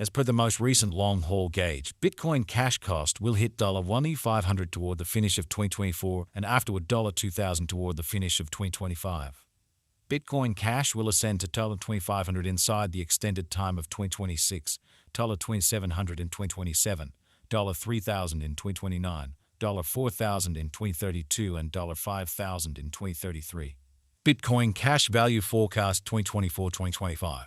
As per the most recent long-haul gauge, Bitcoin cash cost will hit $1,500 toward the finish of 2024 and afterward $2,000 toward the finish of 2025. Bitcoin Cash will ascend to $2,500 inside the extended time of 2026, $2,700 in 2027, $3,000 in 2029, $4,000 in 2032, and $5,000 in 2033. Bitcoin Cash Value Forecast 2024-2025.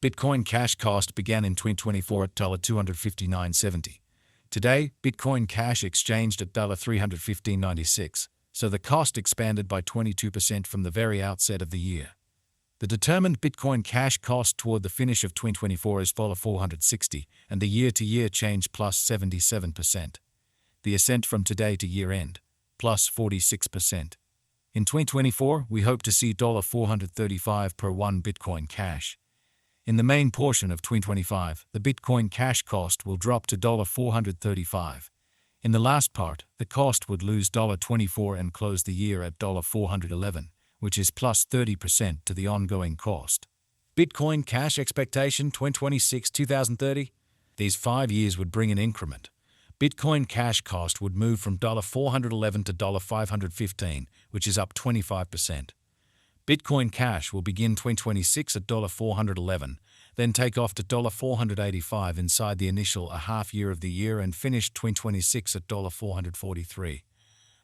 Bitcoin Cash cost began in 2024 at $259.70. Today, Bitcoin Cash exchanged at $315.96. So the cost expanded by 22% from the very outset of the year. The determined Bitcoin Cash cost toward the finish of 2024 is $460, and the year-to-year change plus 77%. The ascent from today to year-end, plus 46%. In 2024, we hope to see $435 per one Bitcoin Cash. In the main portion of 2025, the Bitcoin Cash cost will drop to $435. In the last part, the cost would lose $24 and close the year at $411, which is plus 30% to the ongoing cost. Bitcoin Cash expectation 2026-2030. These 5 years would bring an increment. Bitcoin Cash cost would move from $411 to $515, which is up 25%. Bitcoin Cash will begin 2026 at $411, then take off to $485 inside the initial half year of the year and finish 2026 at $443.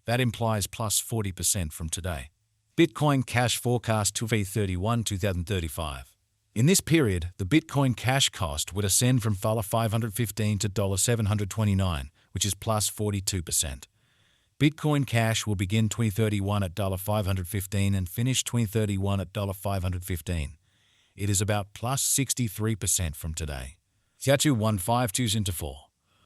That implies plus 40% from today. Bitcoin Cash forecast 2031-2035. In this period, the Bitcoin Cash cost would ascend from $515 to $729, which is plus 42%. Bitcoin Cash will begin 2031 at $515 and finish 2031 at $515. It is about plus 63% from today. 4.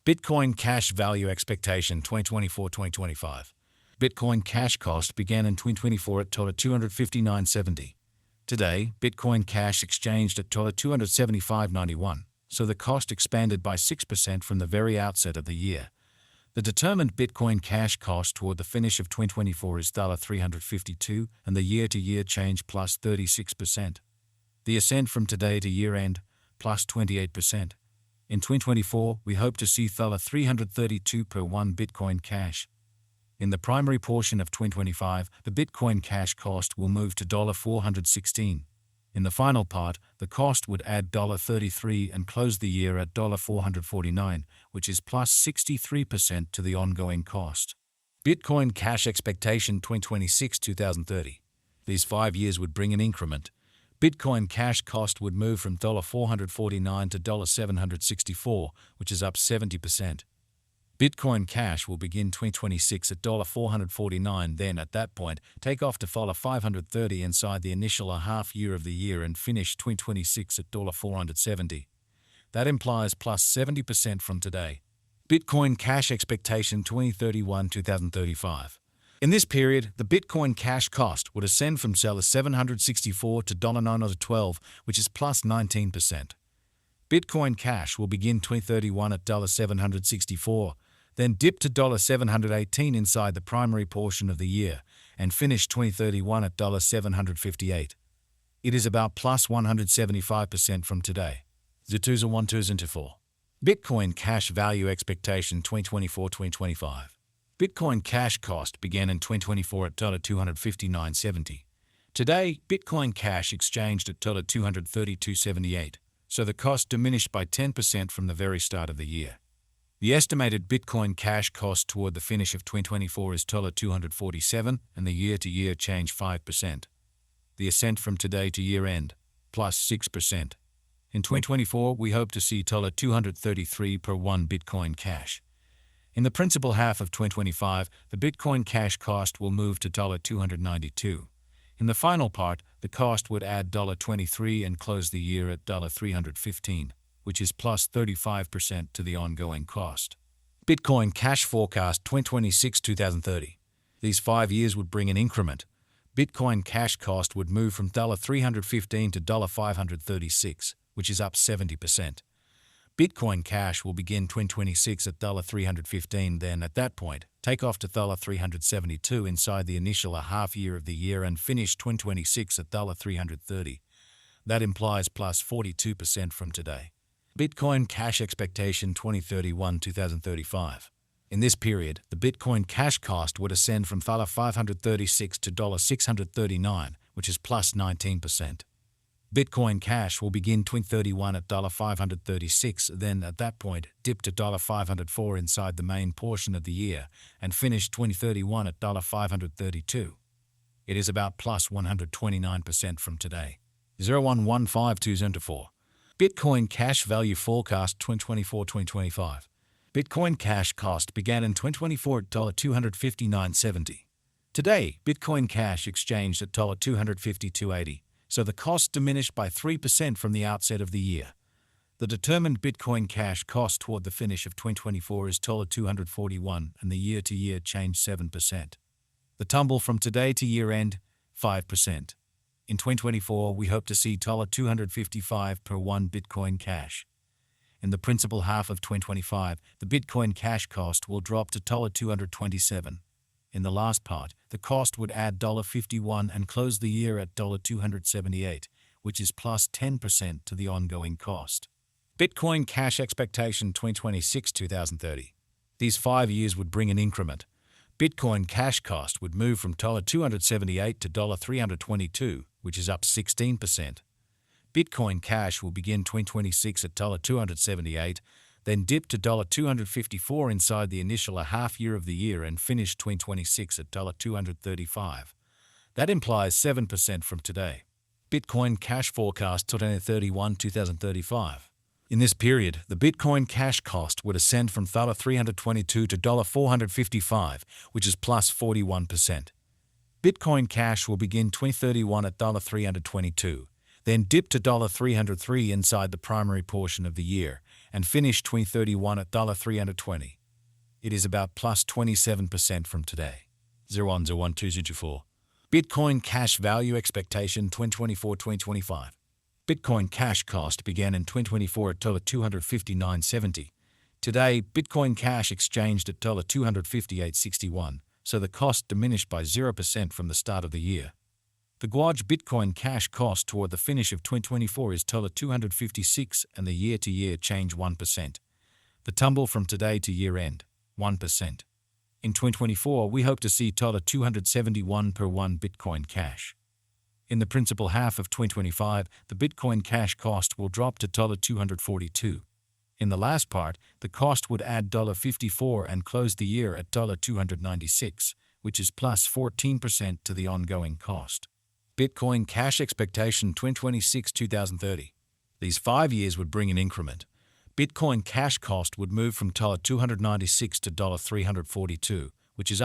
Bitcoin Cash Value Expectation 2024-2025. Bitcoin Cash cost began in 2024 at $259.70. Today, Bitcoin Cash exchanged at $275.91, so the cost expanded by 6% from the very outset of the year. The determined Bitcoin Cash cost toward the finish of 2024 is $352, and the year-to-year change plus 36%. The ascent from today to year-end, plus 28%. In 2024, we hope to see $332 per one Bitcoin Cash. In the primary portion of 2025, the Bitcoin Cash cost will move to $416. In the final part, the cost would add $33 and close the year at $449, which is plus 63% to the ongoing cost. Bitcoin Cash expectation 2026-2030. These 5 years would bring an increment. Bitcoin Cash cost would move from $449 to $764, which is up 70%. Bitcoin Cash will begin 2026 at $449, then at that point, take off to $530 inside the initial half year of the year and finish 2026 at $470. That implies plus 70% from today. Bitcoin Cash expectation 2031-2035. In this period, the Bitcoin Cash cost would ascend from $764 to $912, which is plus 19%. Bitcoin Cash will begin 2031 at $764, then dip to $718 inside the primary portion of the year, and finish 2031 at $758. It is about plus 175% from today. 4. Bitcoin Cash Value Expectation 2024-2025. Bitcoin Cash cost began in 2024 at $259.70. Today, Bitcoin Cash exchanged at $232.78, so the cost diminished by 10% from the very start of the year. The estimated Bitcoin Cash cost toward the finish of 2024 is $247, and the year-to-year change 5%. The ascent from today to year-end, plus 6%. In 2024, we hope to see $233 per one Bitcoin Cash. In the principal half of 2025, the Bitcoin Cash cost will move to $292. In the final part, the cost would add $23 and close the year at $315, which is plus 35% to the ongoing cost. Bitcoin Cash Forecast 2026-2030. These 5 years would bring an increment. Bitcoin Cash cost would move from $315 to $536, which is up 70%. Bitcoin Cash will begin 2026 at $315, then at that point, take off to $372 inside the initial half year of the year and finish 2026 at $330. That implies plus 42% from today. Bitcoin Cash Expectation 2031-2035. In this period, the Bitcoin Cash cost would ascend from $536 to $639, which is plus 19%. Bitcoin Cash will begin 2031 at $536, then at that point dip to $504 inside the main portion of the year and finish 2031 at $532. It is about plus 129% from today. 0115204. Bitcoin Cash Value Forecast 2024-2025. Bitcoin Cash cost began in 2024 at $259.70. Today, Bitcoin Cash exchanged at $252.80, so the cost diminished by 3% from the outset of the year. The determined Bitcoin Cash cost toward the finish of 2024 is $241, and the year-to-year change 7%. The tumble from today to year-end, 5%. In 2024, we hope to see $255 per 1 Bitcoin Cash. In the principal half of 2025, the Bitcoin Cash cost will drop to $227. In the last part, the cost would add $51 and close the year at $278, which is plus 10% to the ongoing cost. Bitcoin Cash Expectation 2026-2030. These 5 years would bring an increment. Bitcoin Cash cost would move from $278 to $322, which is up 16%. Bitcoin Cash will begin 2026 at $278, then dip to $254 inside the initial half year of the year and finish 2026 at $235. That implies 7% from today. Bitcoin Cash Forecast 2031-2035. In this period, the Bitcoin Cash cost would ascend from $322 to $455, which is plus 41%. Bitcoin Cash will begin 2031 at $322, then dip to $303 inside the primary portion of the year, and finish 2031 at $320. It is about plus 27% from today. 0101204. Bitcoin Cash Value Expectation 2024-2025. Bitcoin Cash cost began in 2024 at $259.70. Today, Bitcoin Cash exchanged at $258.61, so the cost diminished by 0% from the start of the year. The Guaj Bitcoin Cash cost toward the finish of 2024 is $256 and the year-to-year change 1%. The tumble from today to year-end, 1%. In 2024, we hope to see $271 per 1 Bitcoin Cash. In the principal half of 2025, the Bitcoin Cash cost will drop to $242. In the last part, the cost would add $54 and close the year at $296, which is plus 14% to the ongoing cost. Bitcoin Cash Expectation 2026-2030. These 5 years would bring an increment. Bitcoin Cash cost would move from $296 to $342, which is up